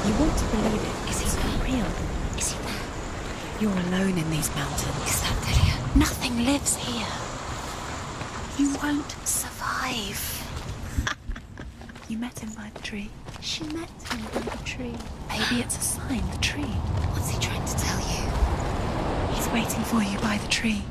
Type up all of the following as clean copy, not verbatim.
You want to believe it. Is he It's there? real. Is he there? You're alone in these mountains. Is that Delia? Nothing lives here. You won't survive. You met him by the tree. She met him by the tree. Maybe it's a sign, the tree. What's he trying to tell you? He's waiting for you by the tree.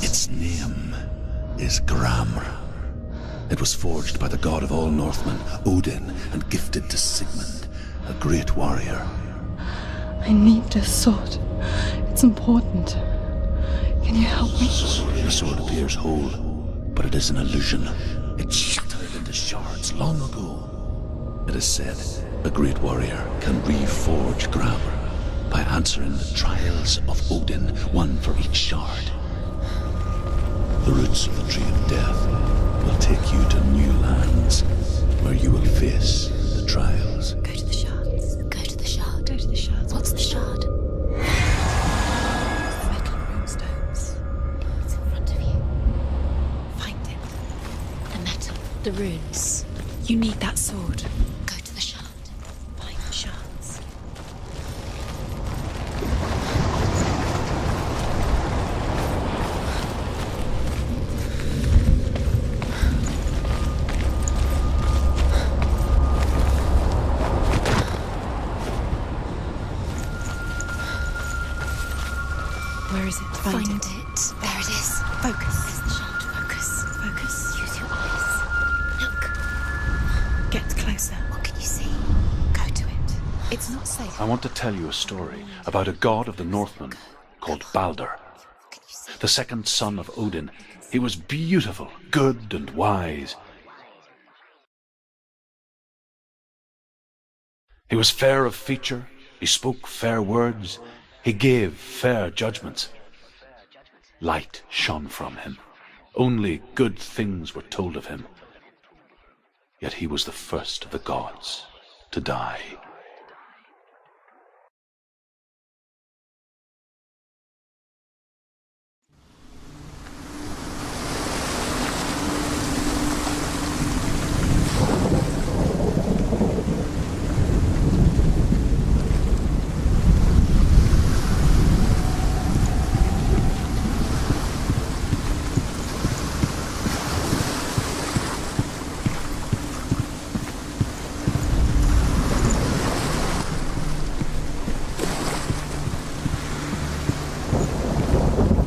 Its name is Gramr. It was forged by the god of all Northmen, Odin, and gifted to Sigmund, a great warrior. I need this sword. It's important. Can you help me? The sword appears whole, but it is an illusion. It shattered into shards long ago. It is said a great warrior can reforge Gramr by answering the trials of Odin, one for each shard. The roots of the Tree of Death will take you to new lands, where you will face the trials. Go to the shards. Go to the shard. Go to the shards. What's the shard? The metal runestones. It's in front of you. Find it. The metal. The runes. You need that sword. Go to the shard. Find the shards. Where is it? Find it. There it is. Focus. There's the shard. Focus. Focus. Use your eyes. Look. Get closer. What can you see? Go to it. It's not safe. I want to tell you a story about a god of the Northmen called Balder, What can you see? the second son of Odin. He was beautiful, good, and wise. He was fair of feature, he spoke fair words, he gave fair judgments. Light shone from him. Only good things were told of him. Yet he was the first of the gods to die.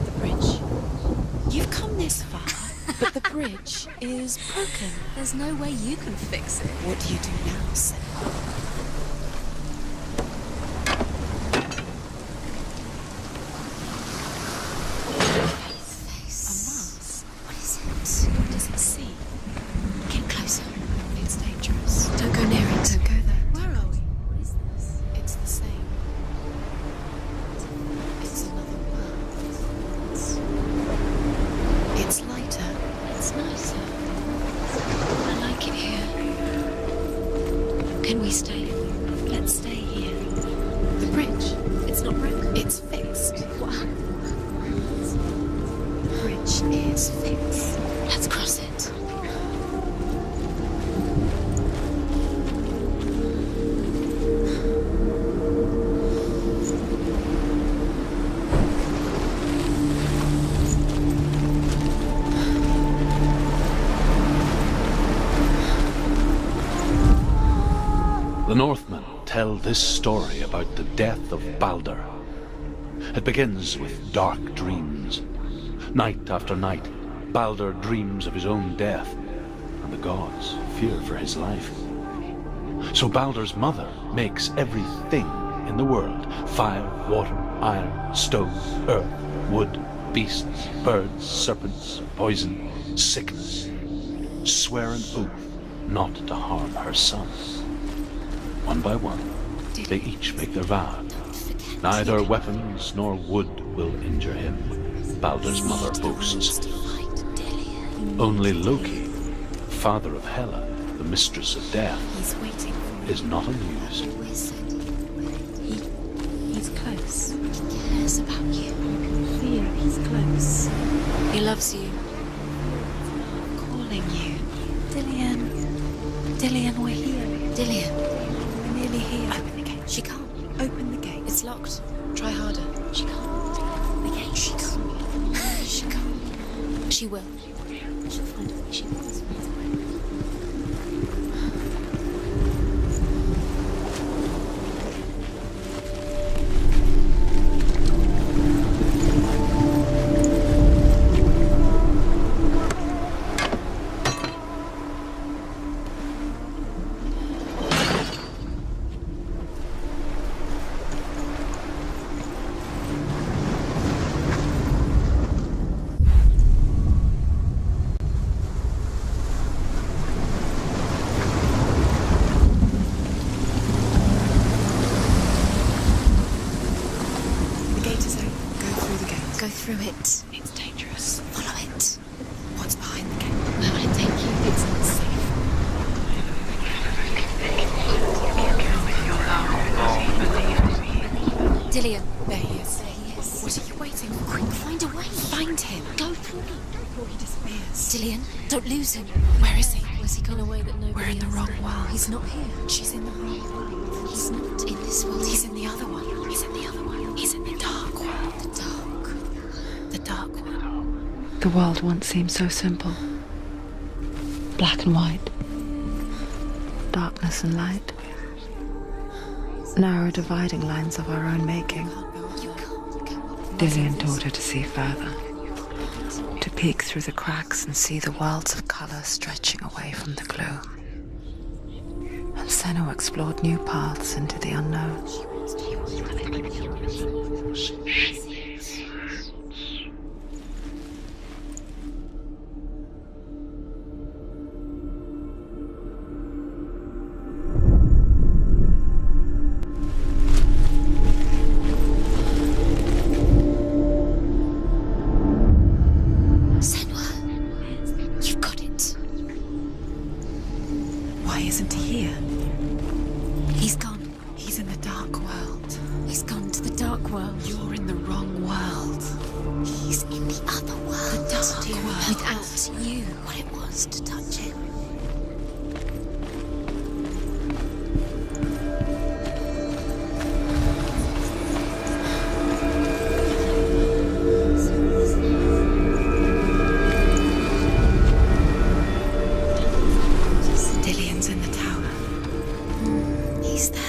The bridge. You've come this far, but the bridge is broken. There's no way you can fix it. What do you do now, Senua? His face. A mask. What is it? What does it see? Get closer. It's dangerous. Don't go near it. Don't go there. Where are we? What is this? It's the same. crucifix. Let's cross it. The Northmen tell this story about the death of Baldur. It begins with dark dreams. Night after night, Baldur dreams of his own death, and the gods fear for his life. So Baldur's mother makes everything in the world: fire, water, iron, stone, earth, wood, beasts, birds, serpents, poison, sickness. Swear an oath not to harm her son. One by one, they each make their vow. Neither weapons nor wood will injure him, Baldur's mother boasts. Only Loki, father of Hela, the mistress of death, is not amused. He's close. He cares about you. Feel he's close. He loves you. Calling you. Dillian. Dillian, we're here. Dillian. We're nearly here. Open the gate. She can't. Open the gate. It's locked. Try harder. She can't. The gate. She can't. She can't. She will. She'll find a way. She will. Go through it. It's dangerous. Follow it. What's behind the gate? Where will it take you? It's not safe. Dillian. There he is. There he is. What are you waiting for? Quick, find a way. Find him. Go through it. Before he disappears. Dillian, don't lose him. Where is he? Where's he gone away that nobody We're in the else- wrong world. He's not here. She's in the wrong world. He's not in this world. He's in the other one. He's in the other one. He's in the dark world. the dark. The dark one. The world once seemed so simple. Black and white. Darkness and light. Narrow dividing lines of our own making. You can't. Dillian taught her to see further. To peek through the cracks and see the worlds of colour stretching away from the gloom. And Senua explored new paths into the unknown. Senua, you've got it. Why isn't he here? He's gone. He's in the dark world. He's gone to the dark world. You're in the wrong world. He's in the other world. The dark world. Without you. What it was to touch him. Dillian's in the tower. He's there.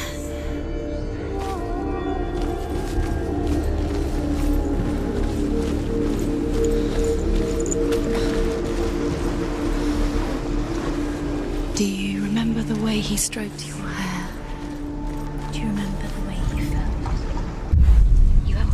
Do you remember the way he stroked your hair? Do you remember the way you felt? You have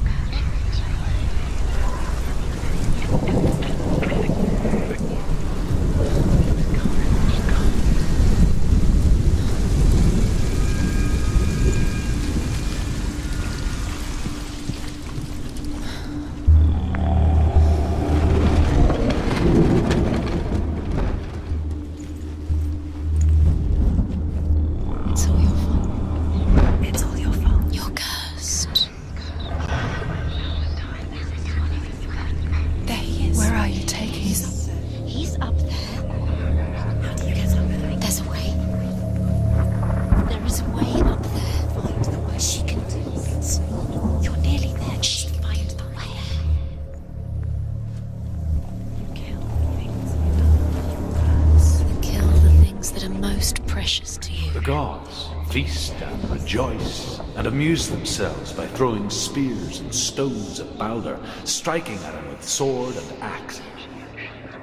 gods feast and rejoice and amuse themselves by throwing spears and stones at Balder, striking at him with sword and axe.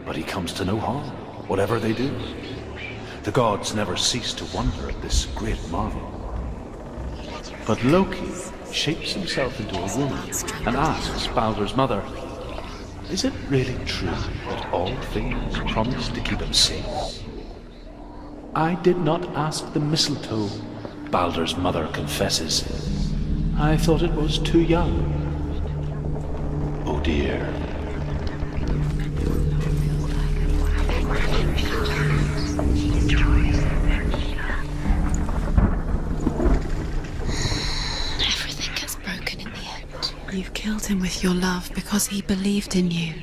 But he comes to no harm, whatever they do. The gods never cease to wonder at this great marvel. But Loki shapes himself into a woman and asks Balder's mother, is it really true that all things promise to keep him safe? I did not ask the mistletoe, Balder's mother confesses. I thought it was too young. Oh dear. Everything gets broken in the end. You've killed him with your love because he believed in you.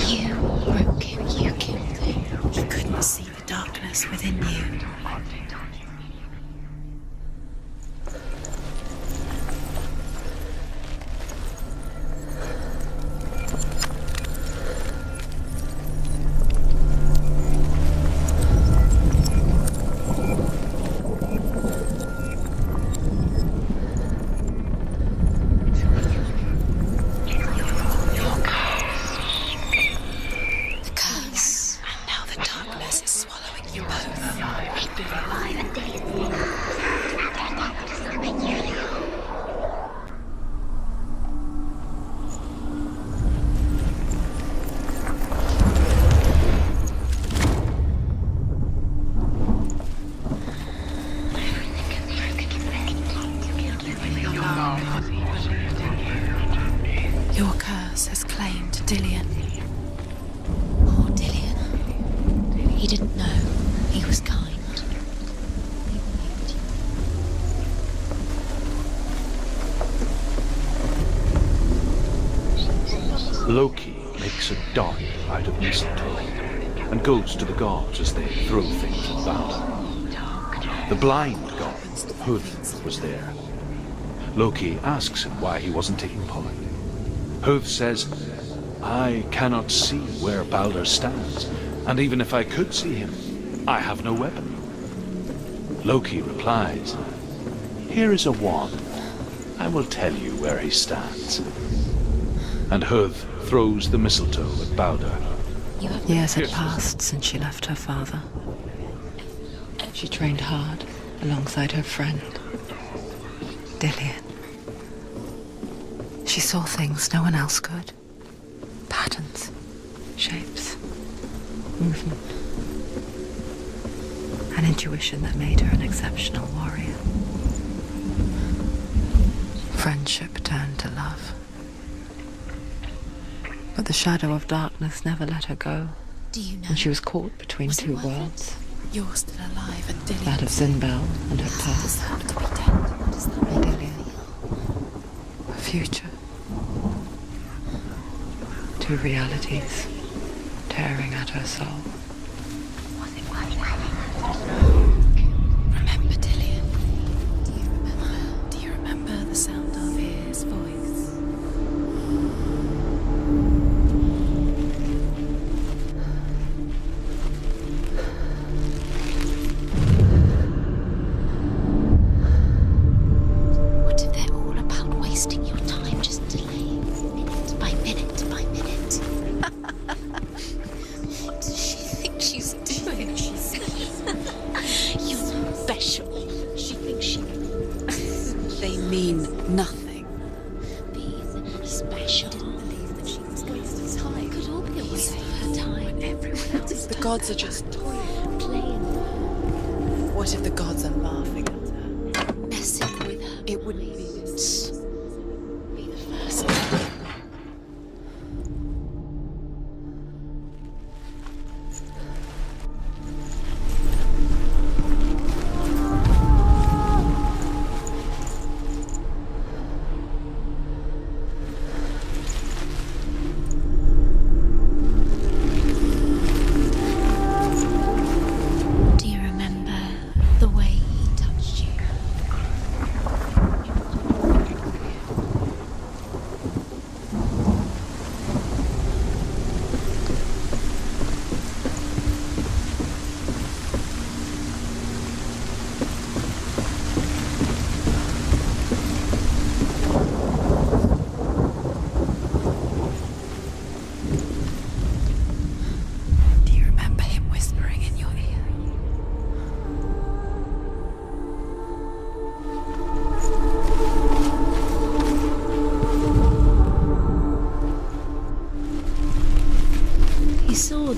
You broke him, you killed him. He couldn't see the darkness within you. The curse. And now the darkness is swallowing you both. Your curse has claimed Dillion. Poor Dillion. He didn't know. He was kind. Loki makes a dart out of mistletoe and goes to the gods as they throw things at Balder. The blind god, Hud, was there. Loki asks him why he wasn't taking part. Hud says, I cannot see where Balder stands, and even if I could see him, I have no weapon. Loki replies, here is a wand. I will tell you where he stands. And Hud throws the mistletoe at Balder. Years had passed since she left her father. She trained hard alongside her friend, Dillion. She saw things no one else could. Patterns, shapes, movement. An intuition that made her an exceptional warrior. Friendship turned to love. But the shadow of darkness never let her go, Do you know? and she was caught between Was it two worth it? worlds. You're still alive and Dillion. That of Zinbel and her Does past, have to be dead. Does that and make Dillion, her future. Two realities tearing at her soul. Remember Dillion? Do you remember? Do you remember the sound of his voice? What if they're all about wasting your time, just delaying minute by minute by minute? What does she think she's doing? You're special. She thinks she They mean nothing. be special. Didn't believe that she was wasting time. Could all be a waste of her time. Everyone else is The gods are just toying. playing, What if the gods are laughing at her? messing with her. It wouldn't be Be the first.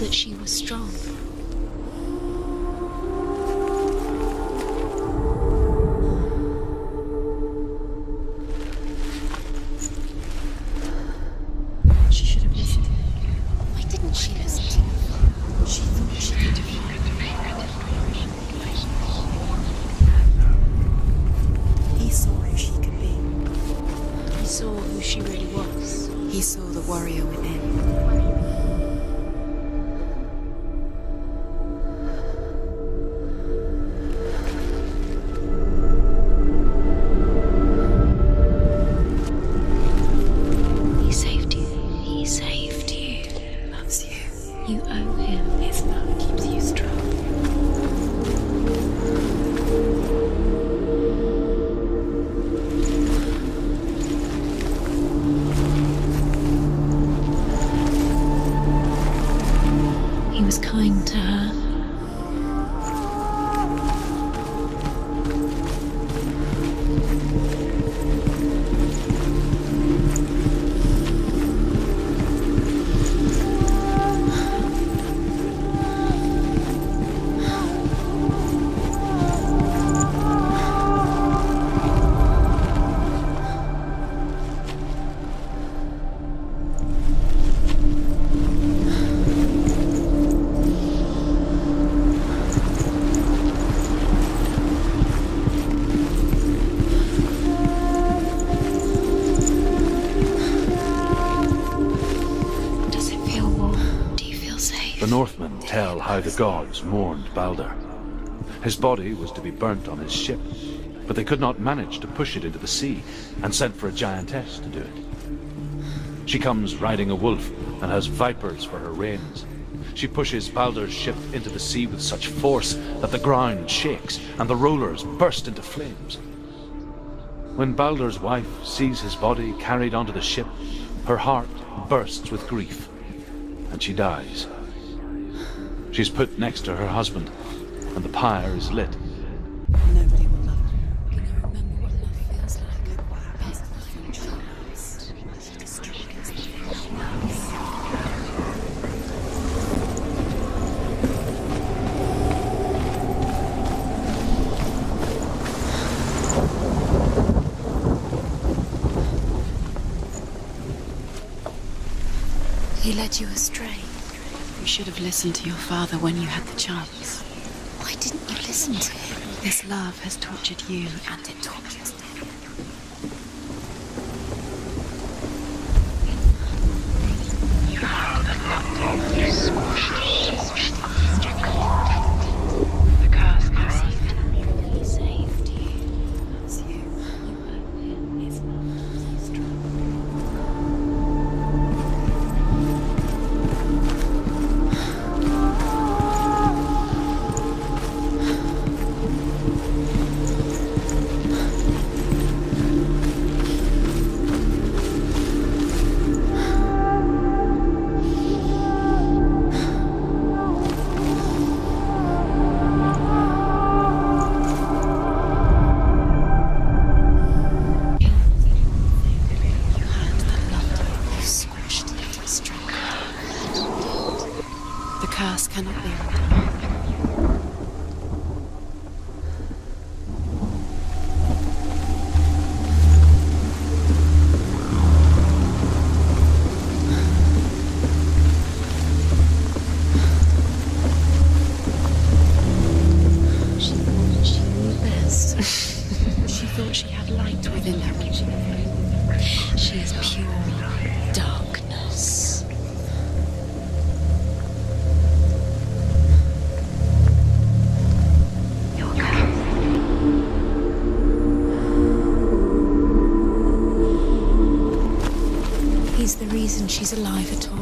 that she was strong. She should have listened. Why didn't she listen to her? She thought she could defeat. He saw who she could be. He saw who she really was. He saw the warrior within. He saved you. He saved you. Loves you. You owe him. His love keeps you strong. He was kind to her. Does it feel warm? Do you feel safe? The Northmen tell how the gods mourned Balder. His body was to be burnt on his ship, but they could not manage to push it into the sea, and sent for a giantess to do it. She comes riding a wolf and has vipers for her reins. She pushes Balder's ship into the sea with such force that the ground shakes and the rollers burst into flames. When Balder's wife sees his body carried onto the ship, her heart bursts with grief, and she dies. She's put next to her husband, and the pyre is lit. Nobody will love her. Can you remember what love feels like? Best friend she loves. She destroys the thing she loves. He led you astray. You should have listened to your father when you had the chance. Why didn't you listen to him? This love has tortured you, and it tortures him. You had the love. You squashed it. The curse now. He saved you. Loves you. You owe him. His love keeps you strong. You had the love. You squashed it and struck her. The curse cannot be undone. She thought she knew best. She thought she had light within her when she She is pure darkness. He's the reason she's alive at all.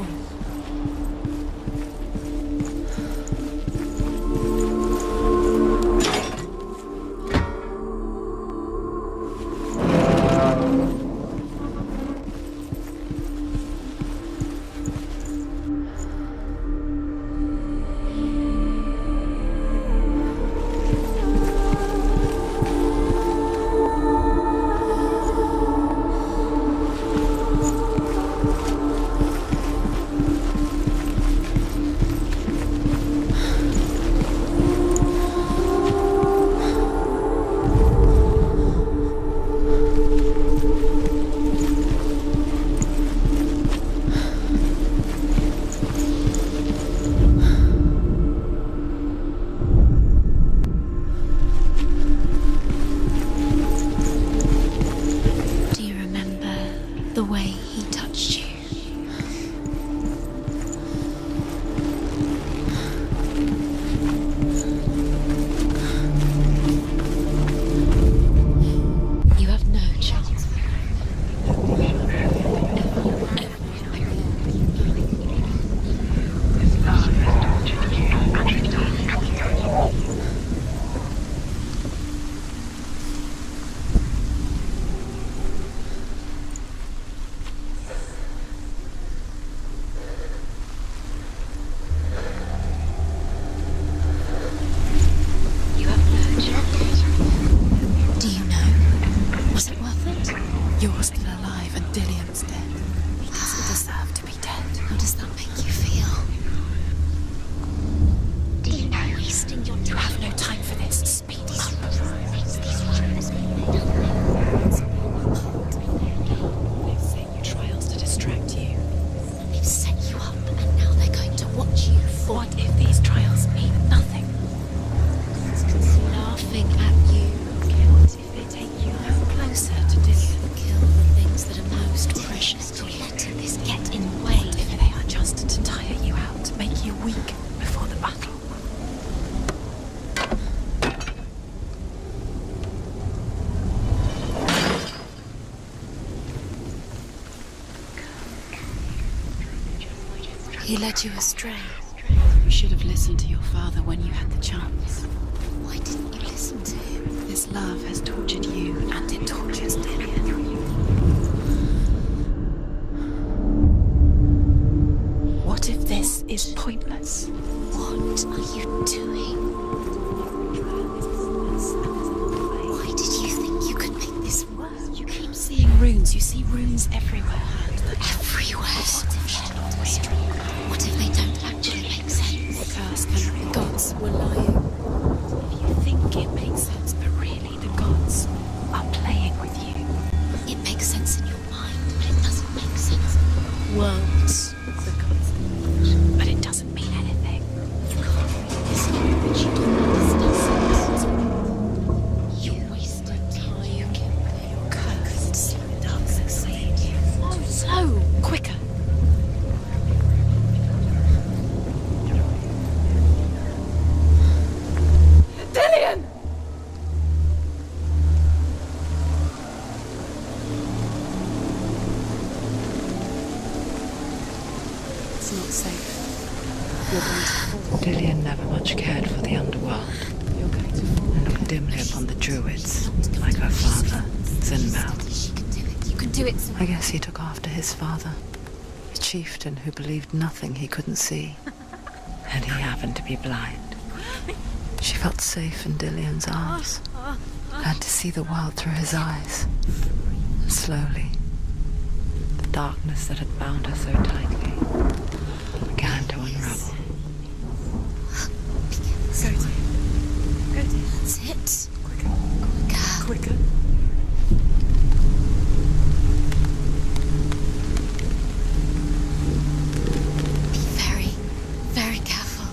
the way he touched you. You have no chance. You have no chance. Do you know? Was it worth it? You're still alive and Dillian's dead. He doesn't deserve to be dead. How does that make you feel? Do you know wasting your You have no time for this. Speed up. They've set you trials to distract you. They've set you up and now they're going to watch you for What if these trials mean nothing? laughing at you. What if they take you no closer to Dillian? Kill the things that are most precious to you. Letting this get in the way. What if they are just to tire you out, make you weak before the battle? He led you astray. You should have listened to your father when you had the chance. Why didn't you listen to him? This love has tortured you, and it tortures Dillian. What if this is pointless? What are you doing? Why did you think you could make this work? You keep seeing runes. You see runes everywhere. Everywhere. What if they don't actually make sense? Curse can The gods were lying. You think it makes sense, but really the gods are playing with you. It makes sense in your mind, but it doesn't make sense. Worlds. The gods, but it doesn't mean anything. You can't read this, but you don't understand sense. You wasted time. You're cursed. It doesn't succeed. Oh, so quicker. Dillian! It's not safe. You're going to fall. Dillian never much cared for the underworld You're going to fall. and looked dimly upon the druids, like her father, Zinbel. She can do it. You can do it. I guess he took after his father, a chieftain who believed nothing he couldn't see. And he happened to be blind. She felt safe in Dillian's arms, had to see the world through his eyes. And slowly, the darkness that had bound her so tightly began to unravel. Go to. Go to. That's it. Quicker. Quicker. Be very, very careful.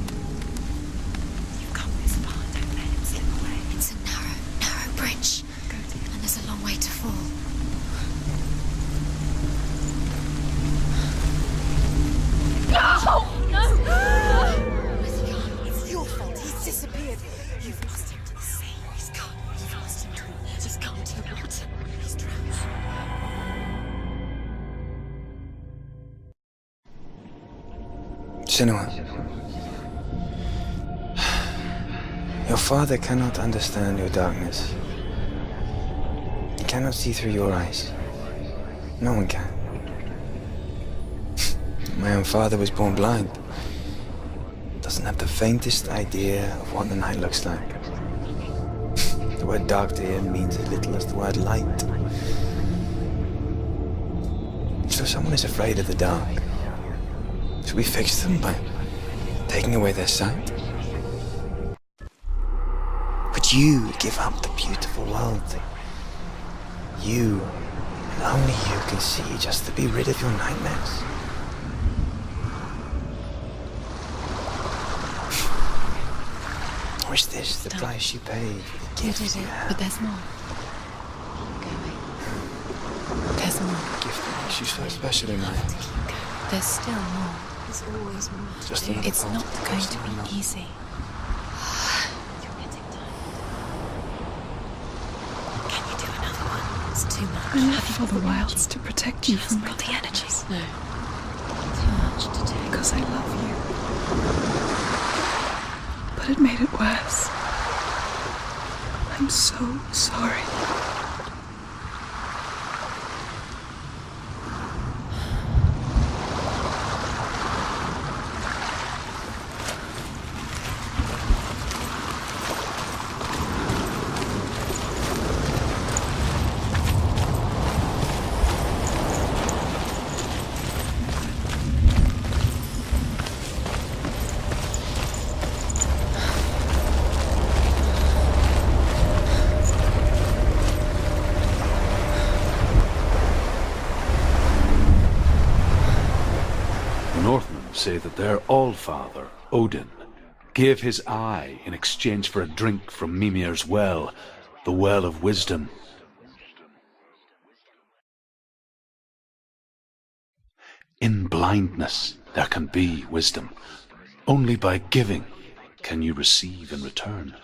You've come this far. Don't let it slip away. It's a narrow bridge. Go to. And there's a long way to fall. Where's he gone? It's your fault. He's disappeared. You've lost him to the sea. He's gone. You've lost him to the He's gone to the water. He's drowned. Senua, your father cannot understand your darkness. He cannot see through your eyes. No one can. My own father was born blind. Doesn't have the faintest idea of what the night looks like. The word dark to him means as little as the word light. So if someone is afraid of the dark, should we fix them by taking away their sight? Would you give up the beautiful world that you, and only you, can see just to be rid of your nightmares? Or is this the price you paid for the You gifts did you it, have? but there's more. Keep going. There's more. Gift that makes you so special in my eyes. There's still more. There's always more. Just another It's part not of the going quest to that I'm not- be easy. You're getting tired. Can you do another one? It's too much. I left for the wilds to protect you from Got the energy. No. Too much to take. because I love you. But it made it worse. I'm so sorry. The Northmen say that their Allfather, Odin, gave his eye in exchange for a drink from Mimir's well, the Well of Wisdom. In blindness there can be wisdom. Only by giving can you receive in return.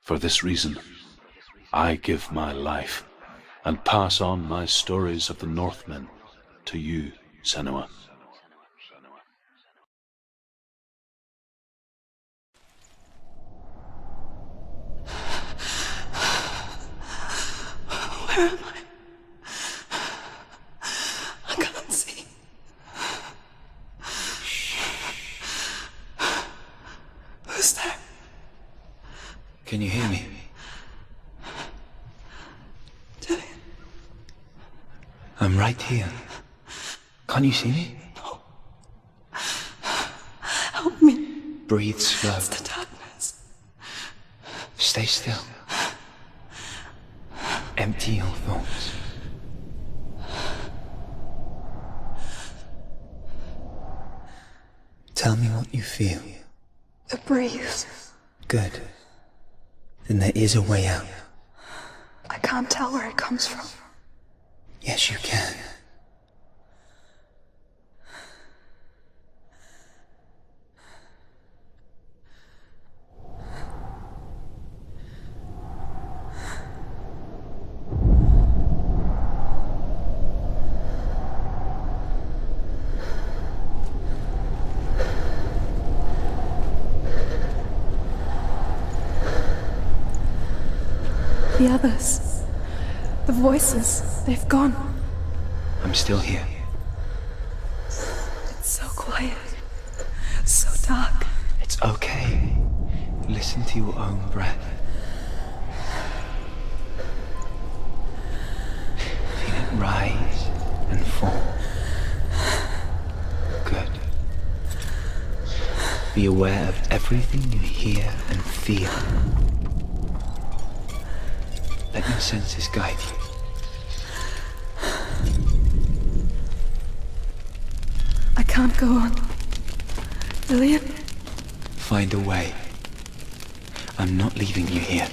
For this reason, I give my life and pass on my stories of the Northmen to you, Senua. Where am I? I can't see. Who's there? Can you hear me? Dillian. I'm right here. Can't you see me? Help me. Breathe slow. It's the darkness. Stay still. Empty your thoughts. Tell me what you feel. The breeze. Good. Then there is a way out. I can't tell where it comes from. Yes, you can. The others. The voices. They've gone. I'm still here. It's so quiet. So dark. It's okay. Listen to your own breath. Feel it rise and fall. Good. Be aware of everything you hear and feel. Let your senses guide you. I can't go on. Dillian? Find a way. I'm not leaving you here.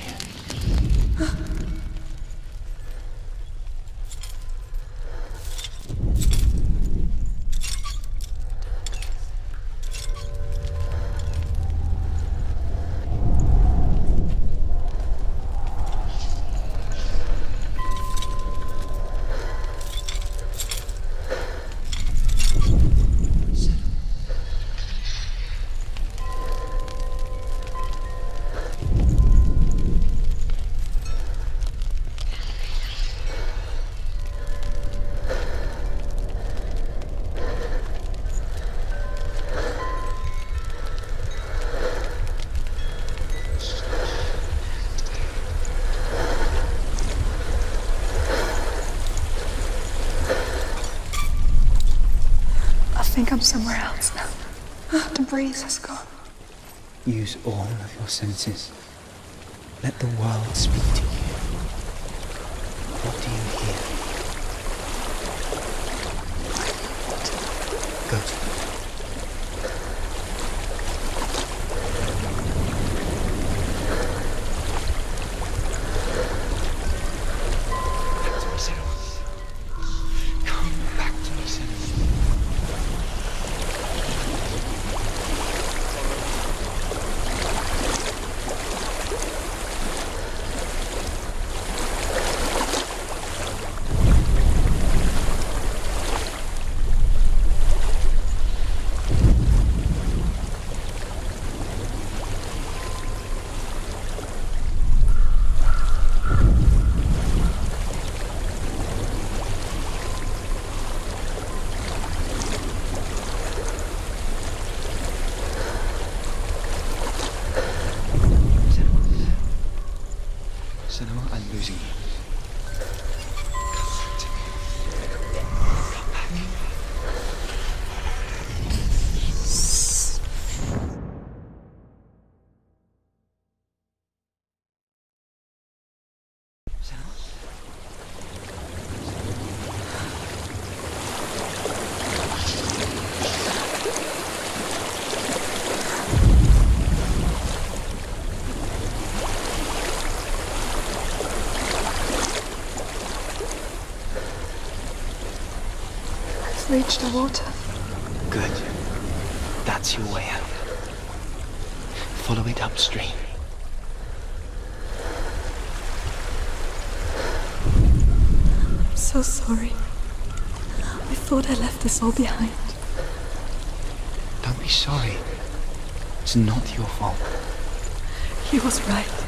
I think I'm somewhere else now. The breeze has gone. Use all of your senses. Let the world speak to you. What do you hear? Go to it. Senua, I'm losing you. Reach the water. Good. That's your way out. Follow it upstream. I'm so sorry. I thought I left us all behind. Don't be sorry. It's not your fault. He was right.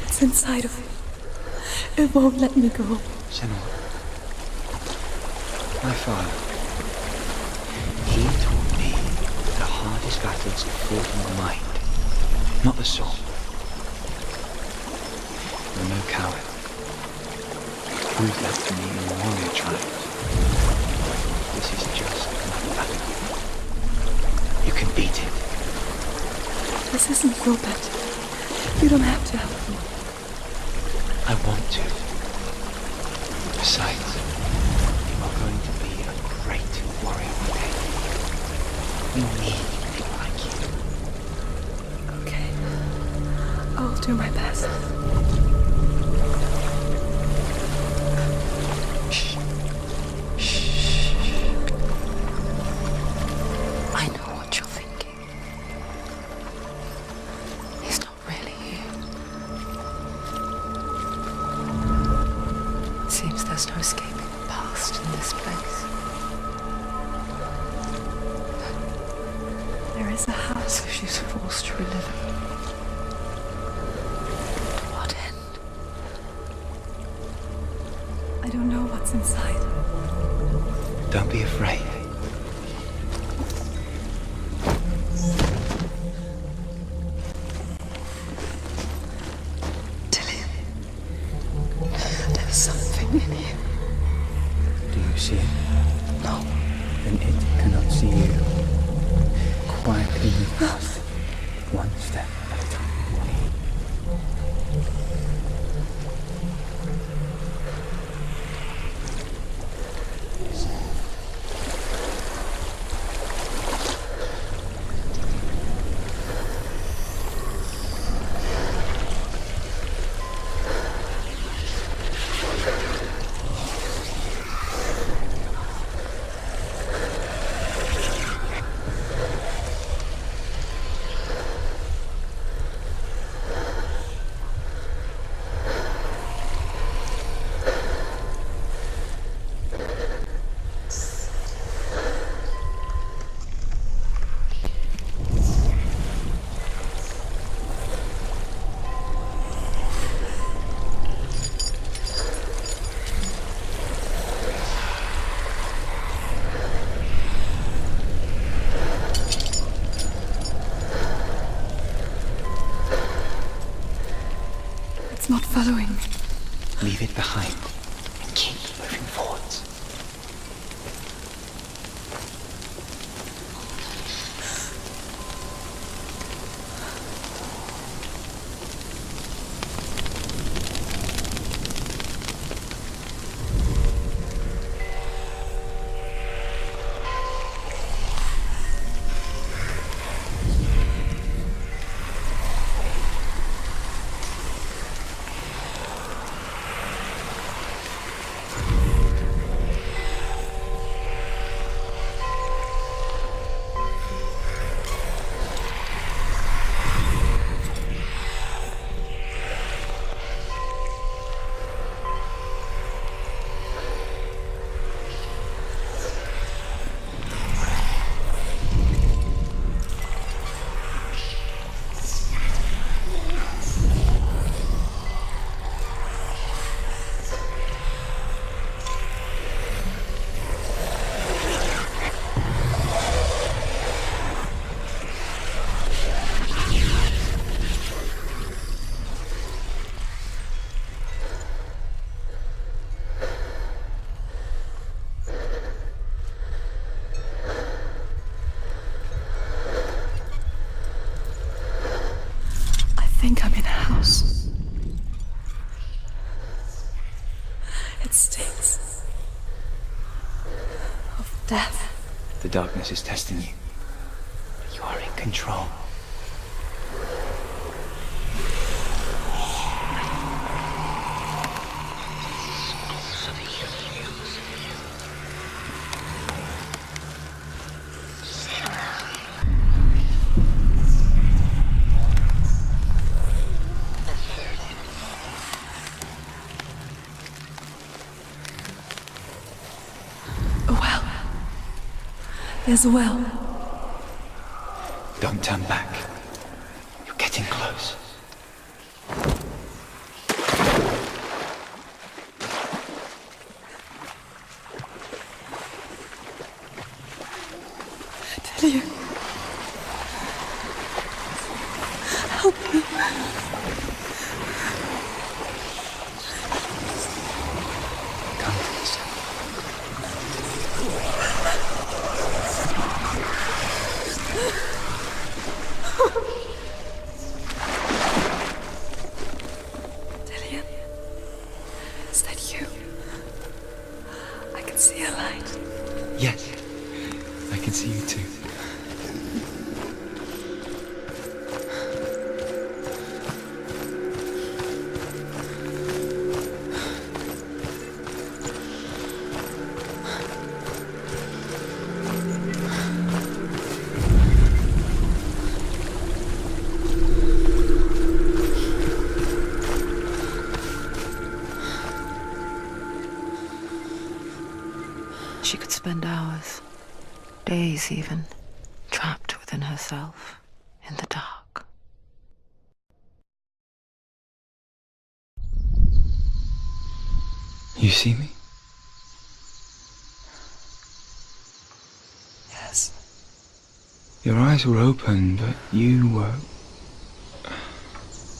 It's inside of me. It won't let me go. Senua. My father. He taught me the hardest battles are fought in the mind, not the soul. You're no coward. Prove that to me in warrior tribes. This is just another battle. You can beat it. This isn't your battle. You don't have to help me. I want to. Besides, you are going to be a great warrior one day. We need people like you. Okay. I'll do my best. I know what you're thinking. He's not really here. Seems there's no escaping the past in this place. There is a house. So she's forced to relive it. To what end? I don't know what's inside. Don't be afraid. Tilly, there's something in here. Do you see it? No. Then it cannot see you. Quietly move past it, one step at a time. It's not following me. Leave it behind and keep moving forwards. It stinks of death. The darkness is testing you. You are in control. A well. There's a well. Don't turn back. You're getting close. Delia. Help me. Come to this. Delia. Is that you? I can see a light. Yes, I can see you too. She could spend hours, days even, trapped within herself, in the dark. You see me? Yes. Your eyes were open, but you were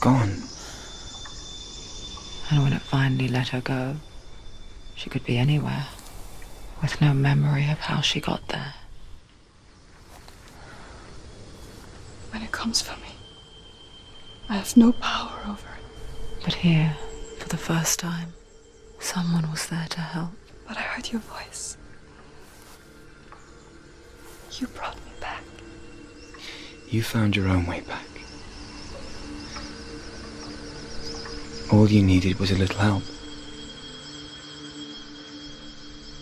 gone. And when it finally let her go, she could be anywhere, with no memory of how she got there. When it comes for me, I have no power over it. But here, for the first time, someone was there to help. But I heard your voice. You brought me back. You found your own way back. All you needed was a little help.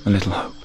A little hope.